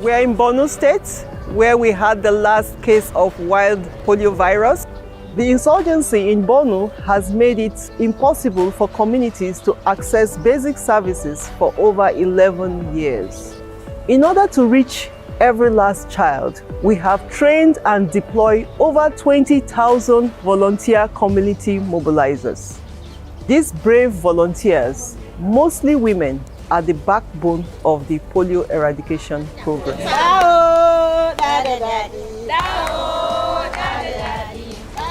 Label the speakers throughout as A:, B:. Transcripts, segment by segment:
A: We're in Borno State, where we had the last case of wild polio virus. The insurgency in Borno has made it impossible for communities to access basic services for over 11 years. In order to reach every last child, we have trained and deployed over 20,000 volunteer community mobilizers. These brave volunteers, mostly women, are the backbone of the polio eradication program.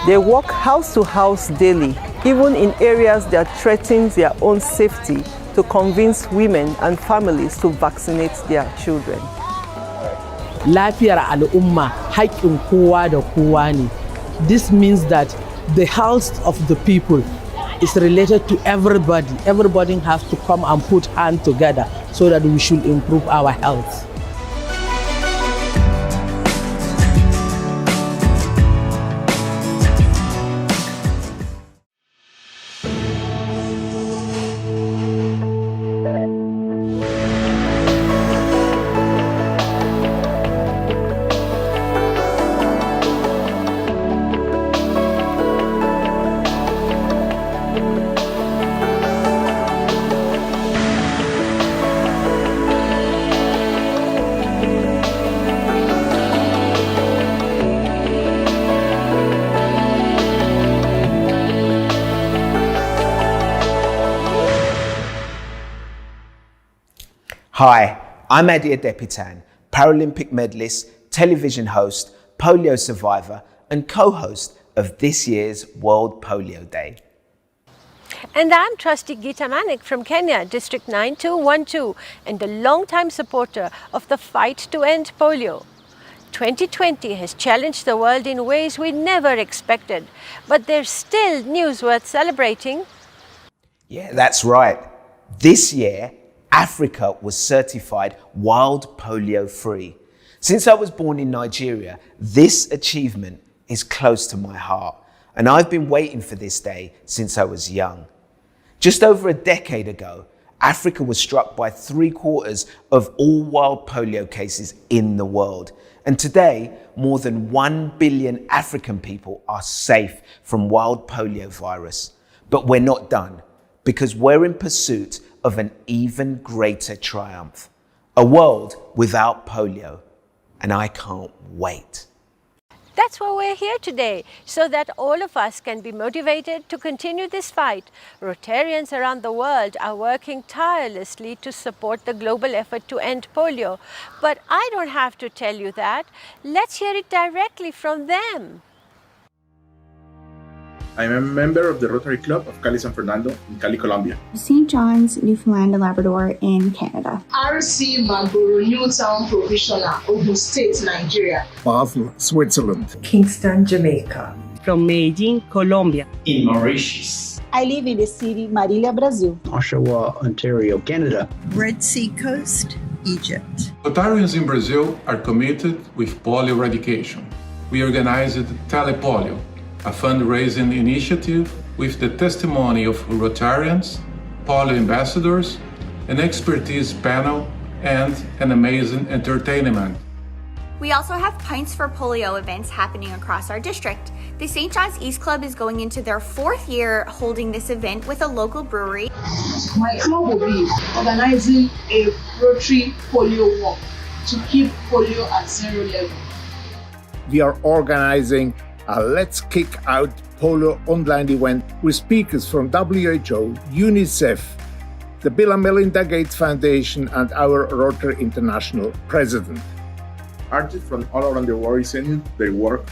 A: They walk house to house daily, even in areas that threaten their own safety, to convince women and families to vaccinate their children.
B: Lafiyar al'umma haƙƙin kowa da kowa ne. This means that the health of the people is related to everybody. Everybody has to come and put hands together so that we should improve our health.
C: Hi, I'm Adia Depitan, Paralympic medalist, television host, polio survivor, and co-host of this year's World Polio Day.
D: And I'm Trustee Geeta Manik from Kenya, District 9212, and a long-time supporter of the fight to end polio. 2020 has challenged the world in ways we never expected, but there's still news worth celebrating.
C: Yeah, that's right. This year, Africa was certified wild polio free. Since I was born in Nigeria, this achievement is close to my heart, and I've been waiting for this day since I was young. Just over a decade ago, Africa was struck by 3/4 of all wild polio cases in the world. And today, more than 1 billion African people are safe from wild polio virus. But we're not done, because we're in pursuit of an even greater triumph, a world without polio, and I can't wait.
D: That's why we're here today, so that all of us can be motivated to continue this fight. Rotarians around the world are working tirelessly to support the global effort to end polio. But I don't have to tell you that. Let's hear it directly from them.
E: I'm a member of the Rotary Club of Cali San Fernando in Cali, Colombia.
F: St. John's, Newfoundland and Labrador in Canada.
G: RC Magboro Newtown Provisional, Ogun State, Nigeria.
H: Basel, Switzerland.
I: Kingston, Jamaica.
J: From Medellin, Colombia.
K: In Mauritius.
L: I live in the city Marília, Brazil.
M: Oshawa, Ontario, Canada.
N: Red Sea Coast, Egypt.
O: Rotarians in Brazil are committed with polio eradication. We organized Telepolio, a fundraising initiative with the testimony of Rotarians, polio ambassadors, an expertise panel, and an amazing entertainment.
P: We also have Pints for Polio events happening across our district. The St. John's East Club is going into their 4th year holding this event with a local brewery.
G: My club will be organizing a Rotary polio walk to keep polio at 0 level.
H: We are organizing a Let's Kick Out Polio online event with speakers from WHO, UNICEF, the Bill and Melinda Gates Foundation, and our Rotary International president.
E: Artists from all around the world sending their work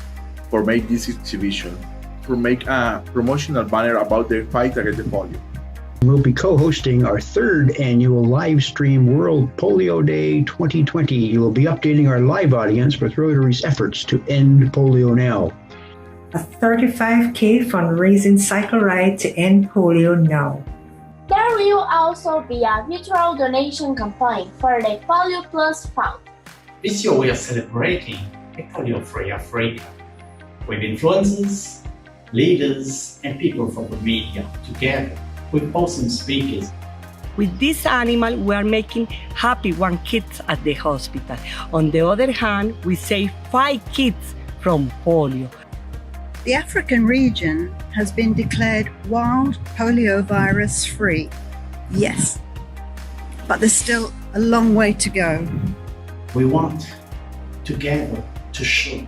E: for make this exhibition, to make a promotional banner about the fight against the polio.
M: We'll be co-hosting our 3rd annual live stream World Polio Day 2020. You will be updating our live audience with Rotary's efforts to end polio now.
I: A 35K fundraising cycle ride to end polio now.
Q: There will also be a virtual donation campaign for the Polio Plus Fund.
K: This year we are celebrating a polio-free Africa with influencers, leaders, and people from the media together with awesome speakers.
J: With this animal, we are making happy 1 kid at the hospital. On the other hand, we save 5 kids from polio.
N: The African region has been declared wild poliovirus free. Yes, but there's still a long way to go.
K: We want together to show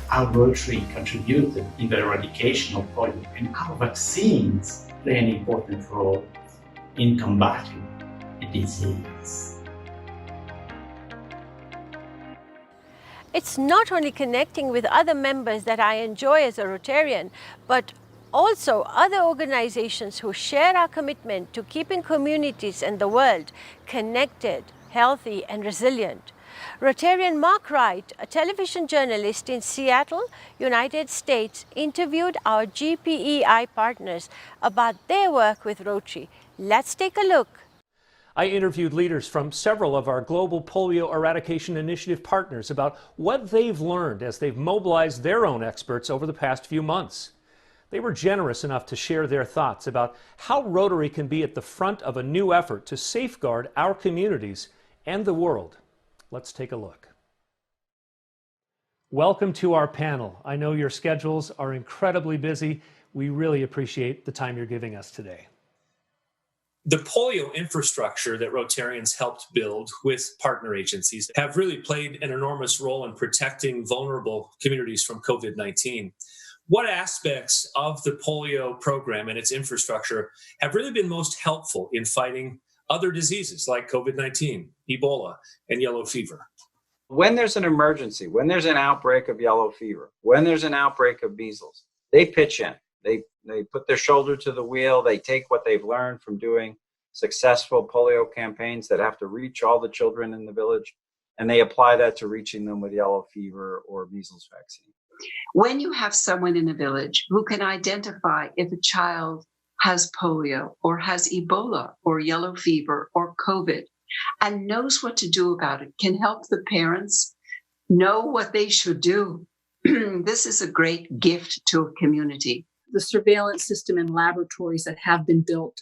K: how Rotary contributed in the eradication of polio and how vaccines play an important role in combating the disease.
D: It's not only connecting with other members that I enjoy as a Rotarian, but also other organizations who share our commitment to keeping communities and the world connected, healthy, and resilient. Rotarian Mark Wright, a television journalist in Seattle, United States, interviewed our GPEI partners about their work with Rotary. Let's take a look.
R: I interviewed leaders from several of our global polio eradication initiative partners about what they've learned as they've mobilized their own experts over the past few months. They were generous enough to share their thoughts about how Rotary can be at the front of a new effort to safeguard our communities and the world. Let's take a look. Welcome to our panel. I know your schedules are incredibly busy. We really appreciate the time you're giving us today.
S: The polio infrastructure that Rotarians helped build with partner agencies have really played an enormous role in protecting vulnerable communities from COVID-19. What aspects of the polio program and its infrastructure have really been most helpful in fighting other diseases like COVID-19, Ebola, and yellow fever?
T: When there's an emergency, when there's an outbreak of yellow fever, when there's an outbreak of measles, they pitch in. They put their shoulder to the wheel. They take what they've learned from doing successful polio campaigns that have to reach all the children in the village, and they apply that to reaching them with yellow fever or measles vaccine.
U: When you have someone in a village who can identify if a child has polio or has Ebola or yellow fever or COVID and knows what to do about it, can help the parents know what they should do, this is a great gift to a community.
V: The surveillance system and laboratories that have been built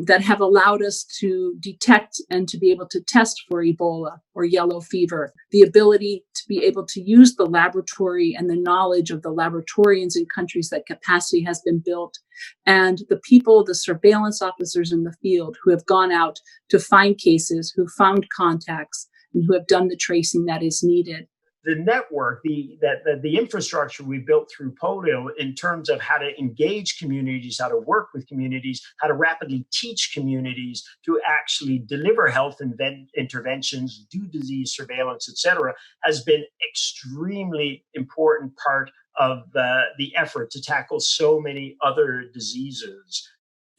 V: that have allowed us to detect and to be able to test for Ebola or yellow fever, the ability to be able to use the laboratory and the knowledge of the laboratorians in countries that capacity has been built, and the people, the surveillance officers in the field who have gone out to find cases, who found contacts, and who have done the tracing that is needed.
W: The network, the infrastructure we built through polio in terms of how to engage communities, how to work with communities, how to rapidly teach communities to actually deliver health interventions, do disease surveillance, etc., has been extremely important part of the effort to tackle so many other diseases.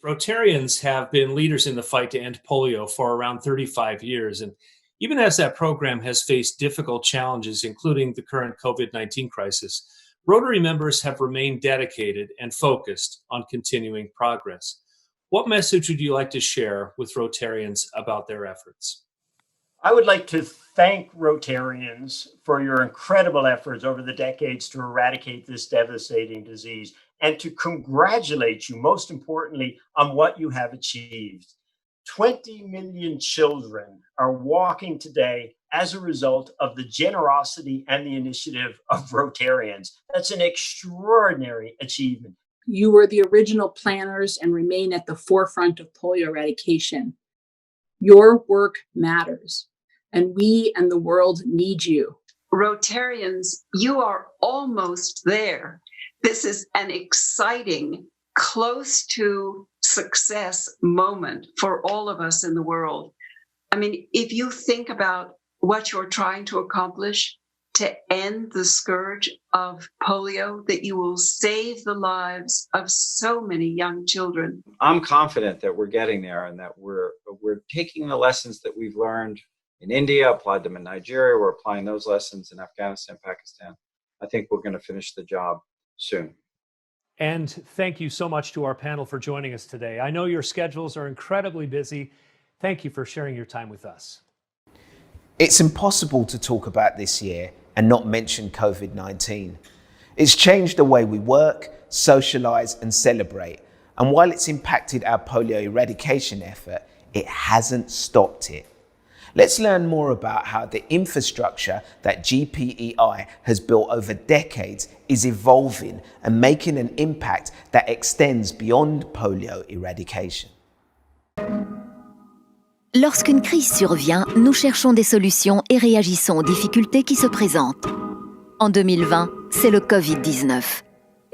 S: Rotarians have been leaders in the fight to end polio for around 35 years. And even as that program has faced difficult challenges, including the current COVID-19 crisis, Rotary members have remained dedicated and focused on continuing progress. What message would you like to share with Rotarians about their efforts?
W: I would like to thank Rotarians for your incredible efforts over the decades to eradicate this devastating disease, and to congratulate you, most importantly, on what you have achieved. 20 million children are walking today as a result of the generosity and the initiative of Rotarians. That's an extraordinary achievement.
V: You were the original planners and remain at the forefront of polio eradication. Your work matters, and we and the world need you.
U: Rotarians, you are almost there. This is an exciting, close to success moment for all of us in the world. I mean, if you think about what you're trying to accomplish, to end the scourge of polio, that you will save the lives of so many young children.
T: I'm confident that we're getting there, and that we're taking the lessons that we've learned in India, applied them in Nigeria, we're applying those lessons in Afghanistan, Pakistan. I think we're going to finish the job soon.
R: And thank you so much to our panel for joining us today. I know your schedules are incredibly busy. Thank you for sharing your time with us.
C: It's impossible to talk about this year and not mention COVID-19. It's changed the way we work, socialize, and celebrate. And while it's impacted our polio eradication effort, it hasn't stopped it. Let's learn more about how the infrastructure that GPEI has built over decades is evolving and making an impact that extends beyond polio eradication.
A: Lorsqu'une crise survient, nous cherchons des solutions et réagissons aux difficultés qui se présentent. En 2020, c'est le Covid-19.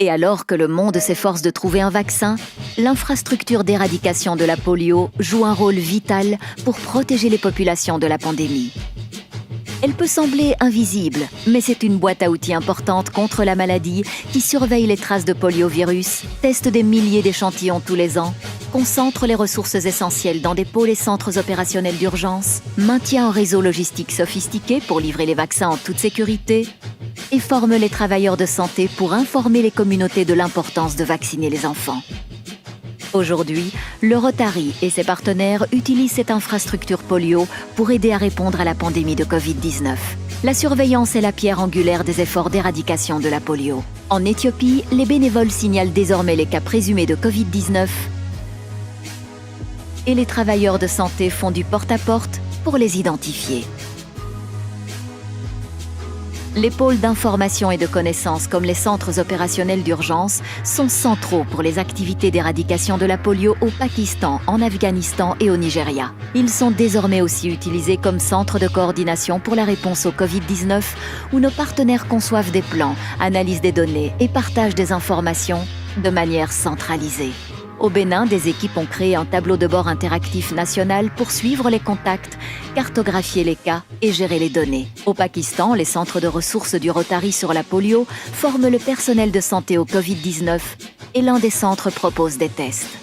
A: Et alors que le monde s'efforce de trouver un vaccin, l'infrastructure d'éradication de la polio joue un rôle vital pour protéger les populations de la pandémie. Elle peut sembler invisible, mais c'est une boîte à outils importante contre la maladie qui surveille les traces de poliovirus, teste des milliers d'échantillons tous les ans, concentre les ressources essentielles dans des pôles et centres opérationnels d'urgence, maintient un réseau logistique sophistiqué pour livrer les vaccins en toute sécurité et forme les travailleurs de santé pour informer les communautés de l'importance de vacciner les enfants. Aujourd'hui, le Rotary et ses partenaires utilisent cette infrastructure polio pour aider à répondre à la pandémie de Covid-19. La surveillance est la pierre angulaire des efforts d'éradication de la polio. En Éthiopie, les bénévoles signalent désormais les cas présumés de Covid-19 et les travailleurs de santé font du porte-à-porte pour les identifier. Les pôles d'information et de connaissances comme les centres opérationnels d'urgence sont centraux pour les activités d'éradication de la polio au Pakistan, en Afghanistan et au Nigeria. Ils sont désormais aussi utilisés comme centres de coordination pour la réponse au Covid-19 où nos partenaires conçoivent des plans, analysent des données et partagent des informations de manière centralisée. Au Bénin, des équipes ont créé un tableau de bord interactif national pour suivre les contacts, cartographier les cas et gérer les données. Au Pakistan, les centres de ressources du Rotary sur la polio forment le personnel de santé au Covid-19 et l'un des centres propose des tests.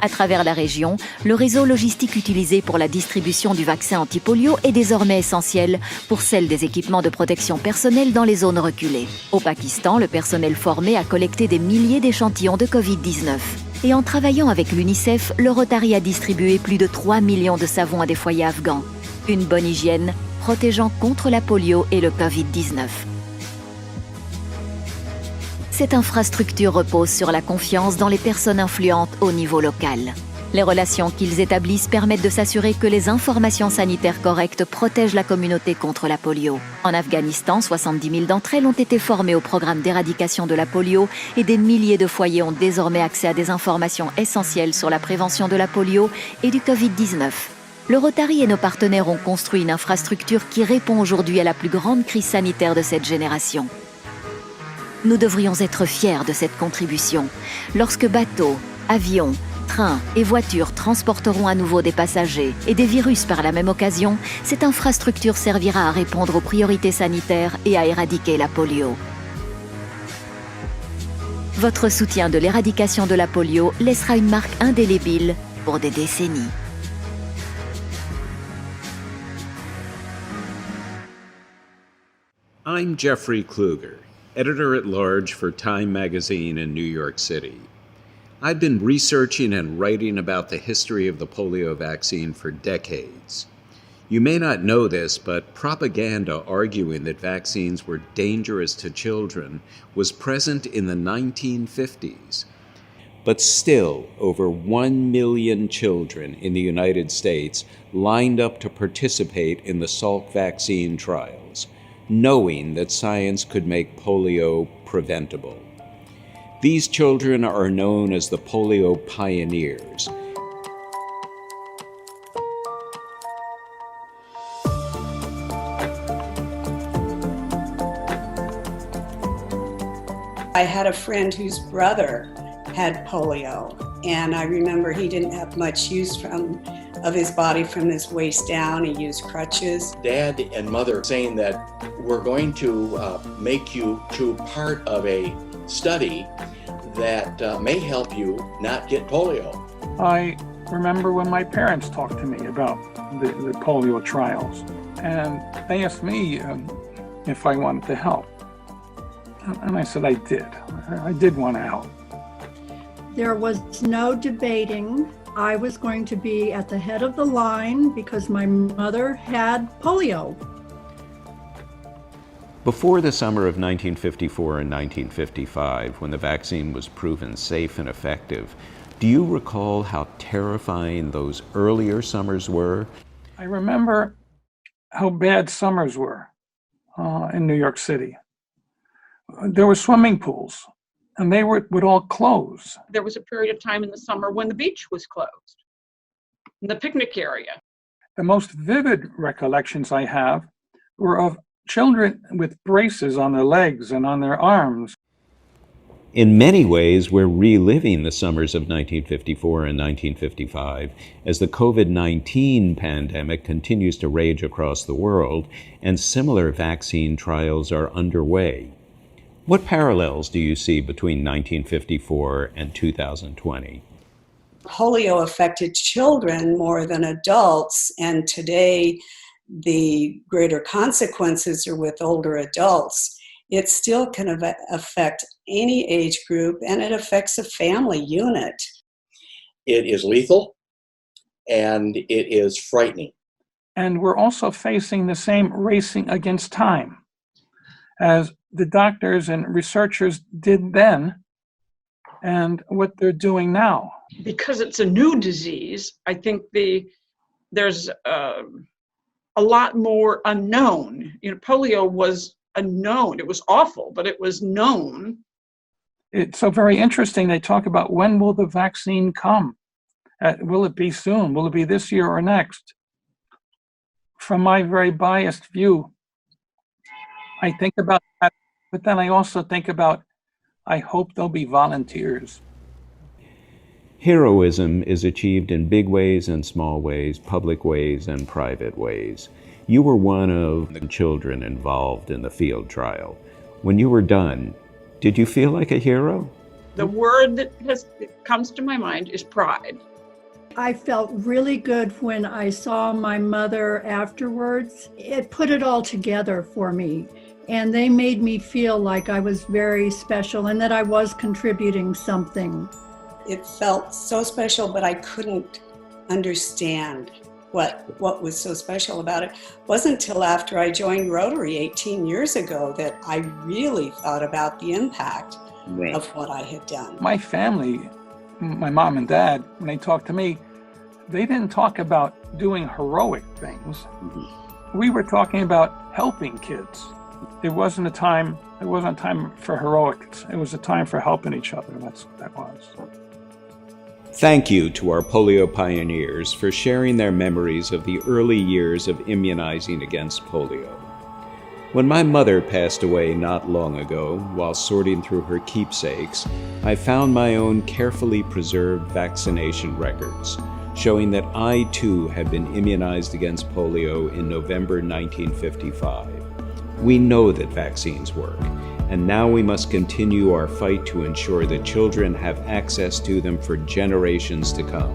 A: À travers la région, le réseau logistique utilisé pour la distribution du vaccin anti-polio est désormais essentiel pour celle des équipements de protection personnelle dans les zones reculées. Au Pakistan, le personnel formé a collecté des milliers d'échantillons de Covid-19. Et en travaillant avec l'UNICEF, le Rotary a distribué plus de 3 millions de savons à des foyers afghans. Une bonne hygiène protégeant contre la polio et le Covid-19. Cette infrastructure repose sur la confiance dans les personnes influentes au niveau local. Les relations qu'ils établissent permettent de s'assurer que les informations sanitaires correctes protègent la communauté contre la polio. En Afghanistan, 70 000 d'entre elles ont été formées au programme d'éradication de la polio et des milliers de foyers ont désormais accès à des informations essentielles sur la prévention de la polio et du Covid-19. Le Rotary et nos partenaires ont construit une infrastructure qui répond aujourd'hui à la plus grande crise sanitaire de cette génération. Nous devrions être fiers de cette contribution. Lorsque bateaux, avions, trains et voitures transporteront à nouveau des passagers et des virus par la même occasion, cette infrastructure servira à répondre aux priorités sanitaires et à éradiquer la polio. Votre soutien de l'éradication de la polio laissera une marque indélébile pour des décennies.
B: I'm Jeffrey Kluger, editor-at-large for Time magazine in New York City. I've been researching and writing about the history of the polio vaccine for decades. You may not know this, but propaganda arguing that vaccines were dangerous to children was present in the 1950s. But still, over 1 million children in the United States lined up to participate in the Salk vaccine trials, knowing that science could make polio preventable. These children are known as the polio pioneers.
F: I had a friend whose brother had polio, and I remember he didn't have much use of his body from his waist down. He used crutches.
X: Dad and mother saying that we're going to make you to part of a study that may help you not get polio.
Y: I remember when my parents talked to me about the polio trials, and they asked me if I wanted to help. And I said I did. I did want to help.
Z: There was no debating. I was going to be at the head of the line because my mother had polio.
B: Before the summer of 1954 and 1955, when the vaccine was proven safe and effective, Do you recall how terrifying those earlier summers were?
Y: I remember how bad summers were in New York City. There were swimming pools, and they would all close.
E: There was a period of time in the summer when the beach was closed, in the picnic area.
Y: The most vivid recollections I have were of children with braces on their legs and on their arms.
B: In many ways, we're reliving the summers of 1954 and 1955 as the COVID-19 pandemic continues to rage across the world and similar vaccine trials are underway. What parallels do you see between 1954 and 2020?
F: Polio affected children more than adults, and today the greater consequences are with older adults. It still can affect any age group, and it affects a family unit.
X: It is lethal, and it is frightening.
Y: And we're also facing the same racing against time as the doctors and researchers did then and what they're doing now.
E: Because it's a new disease, I think there's a lot more unknown. Polio was unknown. It was awful, but it was known.
Y: It's so very interesting. They talk about when will the vaccine come? Will it be soon? Will it be this year or next? From my very biased view, I think about that, but then I also think about, I hope there'll be volunteers.
B: Heroism is achieved in big ways and small ways, public ways and private ways. You were one of the children involved in the field trial. When you were done, did you feel like a hero?
E: The word that comes to my mind is pride.
Z: I felt really good when I saw my mother afterwards. It put it all together for me, and they made me feel like I was very special and that I was contributing something.
F: It felt so special, but I couldn't understand what was so special about it. It wasn't until after I joined Rotary 18 years ago that I really thought about the impact of what I had done.
Y: My family, my mom and dad, when they talked to me, they didn't talk about doing heroic things. Mm-hmm. We were talking about helping kids. It wasn't a time for heroics. It was a time for helping each other. That's what that was.
B: Thank you to our polio pioneers for sharing their memories of the early years of immunizing against polio. When my mother passed away not long ago, while sorting through her keepsakes, I found my own carefully preserved vaccination records, showing that I too had been immunized against polio in November 1955. We know that vaccines work, and now we must continue our fight to ensure that children have access to them for generations to come.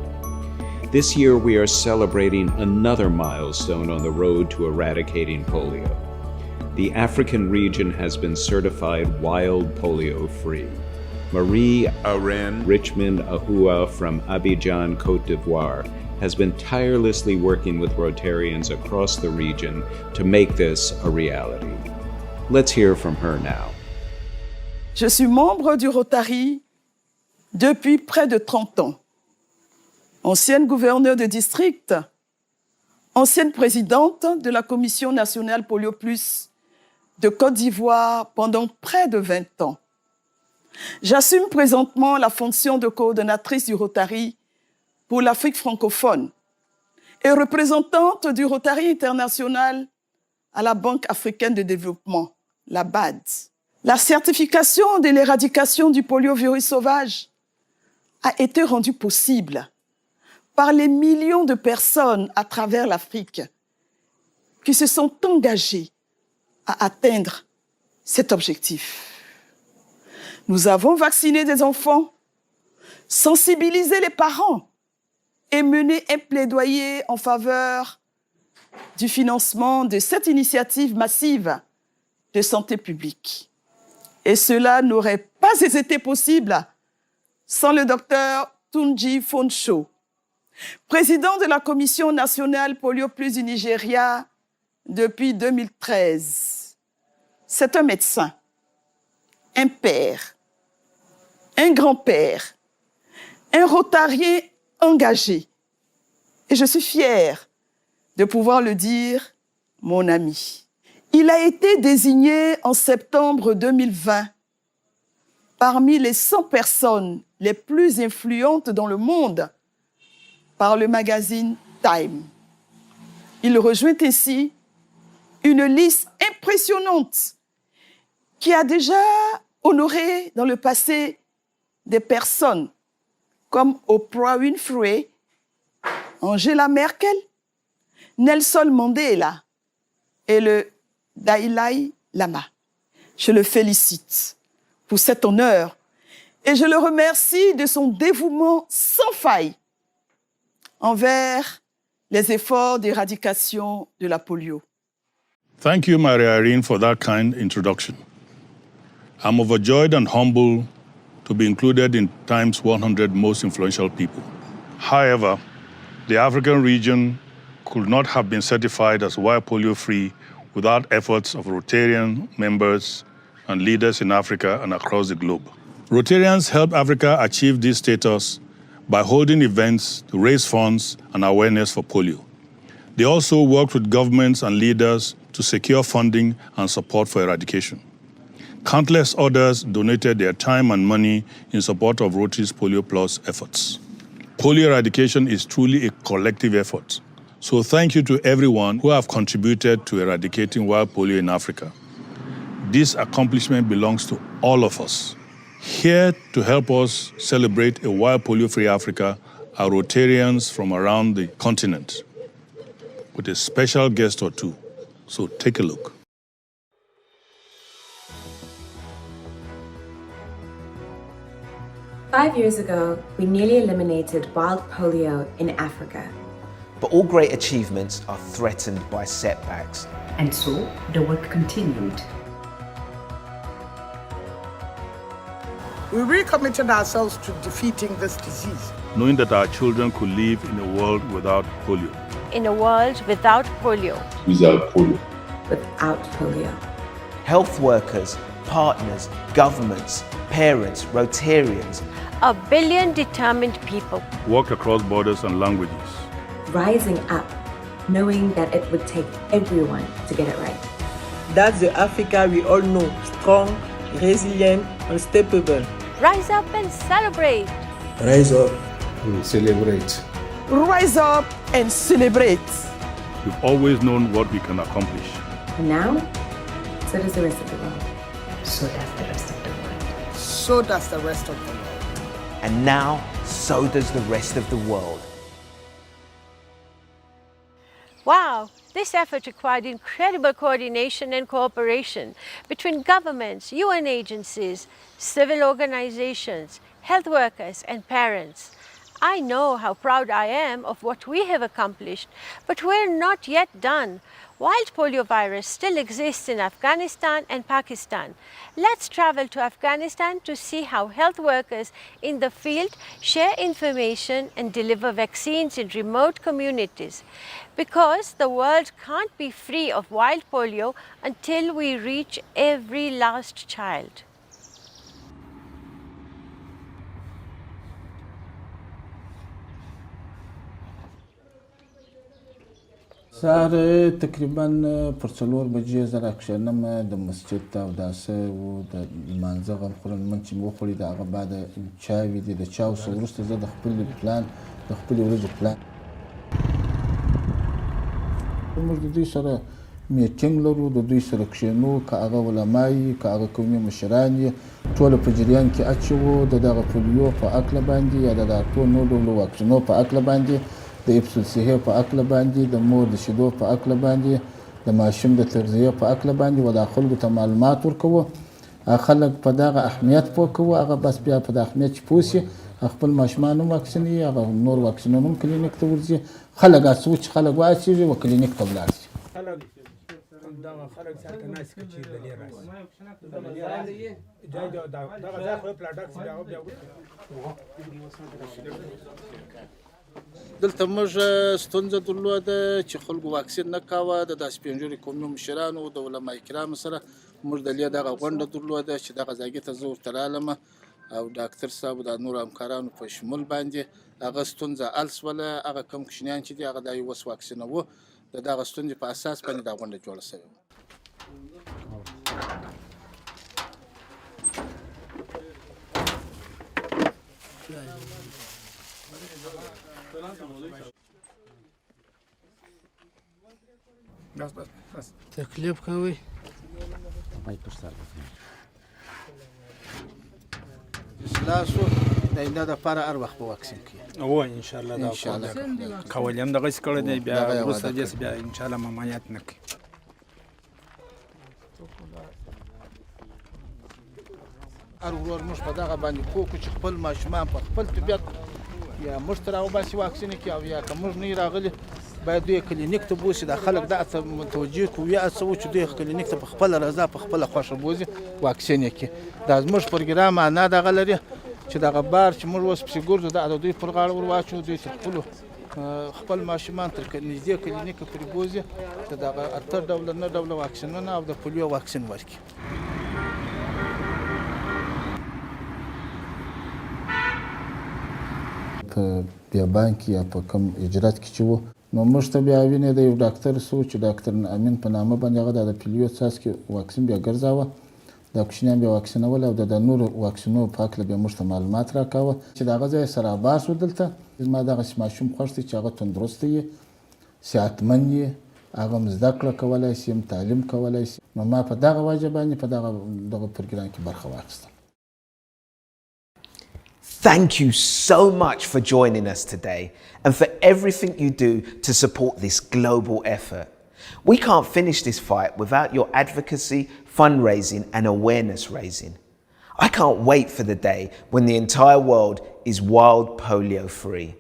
B: This year we are celebrating another milestone on the road to eradicating polio. The African region has been certified wild polio-free. Marie Arène Richmond Ahua from Abidjan, Côte d'Ivoire, has been tirelessly working with Rotarians across the region to make this a reality. Let's hear from her now.
G: Je suis membre du Rotary depuis près de 30 ans. Ancienne gouverneure de district, ancienne présidente de la Commission nationale Polio Plus de Côte d'Ivoire pendant près de 20 ans. J'assume présentement la fonction de coordonnatrice du Rotary pour l'Afrique francophone et représentante du Rotary international à la Banque africaine de développement, la BAD. La certification de l'éradication du poliovirus sauvage a été rendue possible par les millions de personnes à travers l'Afrique qui se sont engagées à atteindre cet objectif. Nous avons vacciné des enfants, sensibilisé les parents et mené un plaidoyer en faveur du financement de cette initiative massive de santé publique. Et cela n'aurait pas été possible sans le docteur Tunji Fonsho, président de la Commission nationale Polio Plus du Nigeria depuis 2013. C'est un médecin, un père, un grand-père, un rotarien engagé. Et je suis fière de pouvoir le dire, mon ami. Il a été désigné en septembre 2020 parmi les 100 personnes les plus influentes dans le monde par le magazine Thème. Il rejoint ainsi une liste impressionnante qui a déjà honoré dans le passé des personnes comme Oprah Winfrey, Angela Merkel, Nelson Mandela et le Dalai Lama. Je le félicite pour cet honneur et je le remercie de son dévouement sans faille envers les efforts d'éradication de la polio.
H: Thank you, Maria Irene, for that kind introduction. I'm overjoyed and humbled to be included in Time's 100 most influential people. However, the African region could not have been certified as wild polio-free without efforts of Rotarian members and leaders in Africa and across the globe. Rotarians helped Africa achieve this status by holding events to raise funds and awareness for polio. They also worked with governments and leaders to secure funding and support for eradication. Countless others donated their time and money in support of Rotary's Polio Plus efforts. Polio eradication is truly a collective effort. So thank you to everyone who have contributed to eradicating wild polio in Africa. This accomplishment belongs to all of us. Here to help us celebrate a wild polio-free Africa are Rotarians from around the continent, with a special guest or two. So take a look.
I: Five years ago, we nearly eliminated wild polio in Africa.
C: But all great achievements are threatened by setbacks.
L: And so the work continued.
M: We recommitted ourselves to defeating this disease.
H: Knowing that our children could live in a world without polio.
D: In a world without polio.
L: Without polio. Without polio.
C: Health workers, partners, governments, parents, Rotarians.
D: 1 billion determined people.
H: Work across borders and languages.
I: Rising up, knowing that it would take everyone to get it right.
O: That's the Africa we all know, strong, resilient, unstoppable.
D: Rise up and celebrate.
O: Rise up and celebrate.
G: Rise up and celebrate.
H: We've always known what we can accomplish.
I: And now, so does the rest of the world.
L: So does the rest of the world.
M: So does the rest of the world.
C: And now, so does the rest of the world.
D: Wow, this effort required incredible coordination and cooperation between governments, UN agencies, civil organizations, health workers, and parents. I know how proud I am of what we have accomplished, but we're not yet done. Wild polio virus still exists in Afghanistan and Pakistan. Let's travel to Afghanistan to see how health workers in the field share information and deliver vaccines in remote communities. Because the world can't be free of wild polio until we reach every last child.
O: سهار تقریبا پر 4 بجې زه راکښېنم د مسجد ته اوداسه و د لمانځه غم خورم لمونځ چې مې وخوړی د هغه بعد چاوې دي د چاو څخه وروسته زه د خپلې ورځې پلان موږ د دوی سره میټینګ لرو د دوی سره کښېنو که هغه علما یي که هغه قومي مشران یي ټوله په جریان کې اچوو د دغه پولیو په هکله باندې یا د اتو نور ډولو واکسینو په هکله باندې د اپسل صحي په هکله باندې د مور د شیدو په هکله باندې د ماشوم د تغذیې په هکله باندې و د خلکو ته معلومات ورکوو خلک په دغه اهمیت پوه کوو هغه بس بیا په د اهمیت چې پوه سي خپل ماشومان هم واکسینوي هغه نور واکسینونه هم کلینیک ته ورځي خلک هر څه چې خلک واچېږي و کلینیک ته ولاړ شي خلک ساعته ناست که چې دلې راشي دغه ځای خو پلاټاکس بیا دلته موږ ستونزه درلوده چې خلکو واکسین نه کاوه د داسې پنځوري قومي مشرانو د علما کرامو سره موږ د دې دغه غونډه درلوده چې دغه ځای ته زه ورته رالم او ډاکټر صاحب د نور همکارانو په شمول باندې هغه ستونزه حل شوله. هغه کم کوچنیان چې دي هغه دا یو اوس واکسینوو. د دغه ستونزې په اساس باندې دا غونډه جوړه شوې وه.
M: تکلیف کوي
O: اصلاح شو د آینده دپاره هر وخت به واکسین کوي.
J: او انشاءالله دا کول هم دغسې کړی دی، بیا وروسته دې بیا انشاءالله ممانعت نه کوي.
O: هر ورور موږ په دغه باندې پوه کړو چې خپل ماشومان په خپل طبیعت یا موږ ته راوباسي واکسین کړي او یا که موږ نه راغلي باید دوی کلینیک ته بوسي. دا خلک دا ته متوجه کړو یا هڅوو چې دوی کلینیک ته په خپله رضا په خپله خوښه بوځي واکسین یې کړي. دا زموږ پروګرام معنا دغه لري چې دغه بار چې موږ اوس پسې ګرځو دا د دوی پر غاړه ور واچوو. دوی تر خپلو خپل ماشومان تر نږدې کلینیکه پورې بوځي چې دغه 8 ډوله 9 ډوله واکسینونه او د پولیو واکسین ورکړي. په بیابان کې یا په کوم اجرات کې چې وو نو موږ ته بیا وینې د یو ډاکټر سو چې ډاکټر امین په نامه باندې هغه د پولیو څاڅکي واکسین بیا ګرځاوه. دا کوچنیان بیا واکسینول او د نورو واکسینو په هکله بیا موږ ته معلومات راکاوه چې د هغه ځای سره باسو. دلته زما دغسې ماشوم خوښ دی چې هغه تندرسته یي، صحتمند یي، هغه هم زده کړه کولی شي، هم تعلیم کولی شي. نو ما په دغه وجه باندې په دغه پروګرام کې برخه واخیستم.
C: Thank you so much for joining us today and for everything you do to support this global effort. We can't finish this fight without your advocacy, fundraising and awareness raising. I can't wait for the day when the entire world is wild polio free.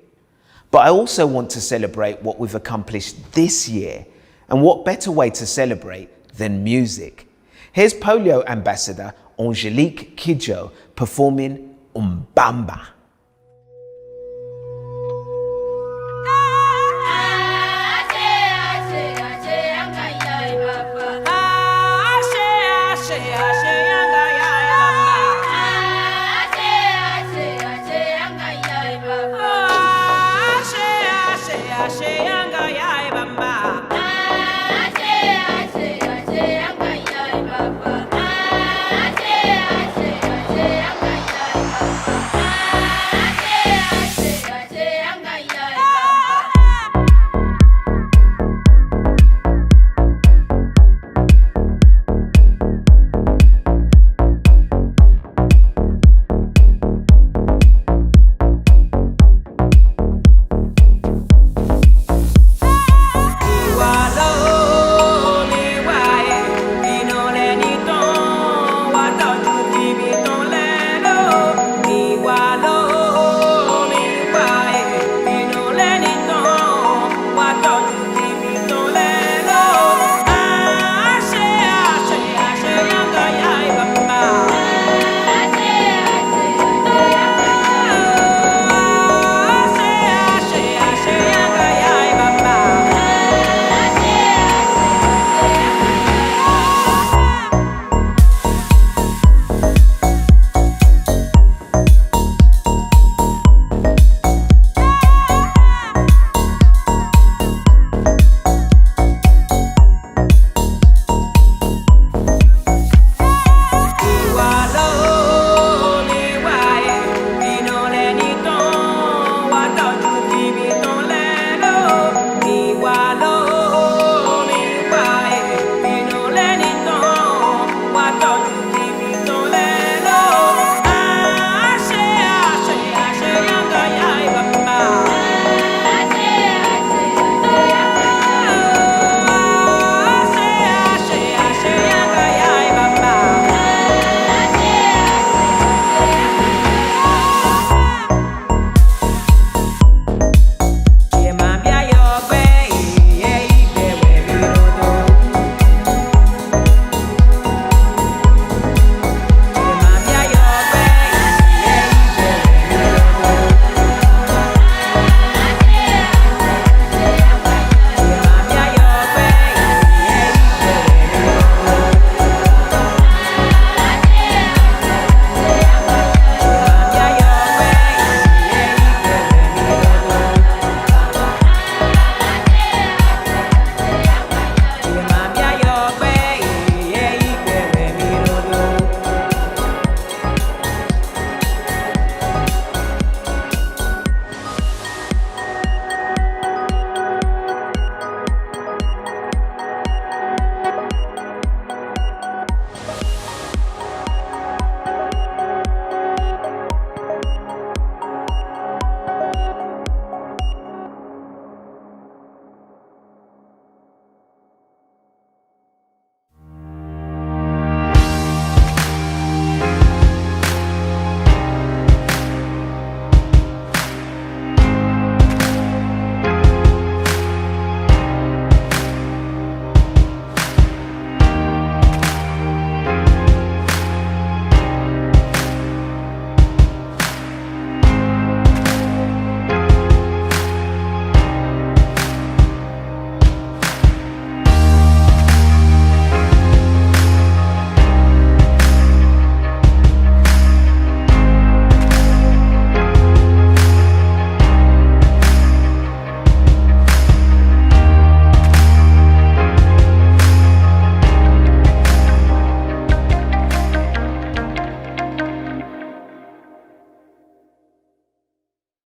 C: But I also want to celebrate what we've accomplished this year, and what better way to celebrate than music. Here's polio ambassador Angelique Kidjo performing Umbamba.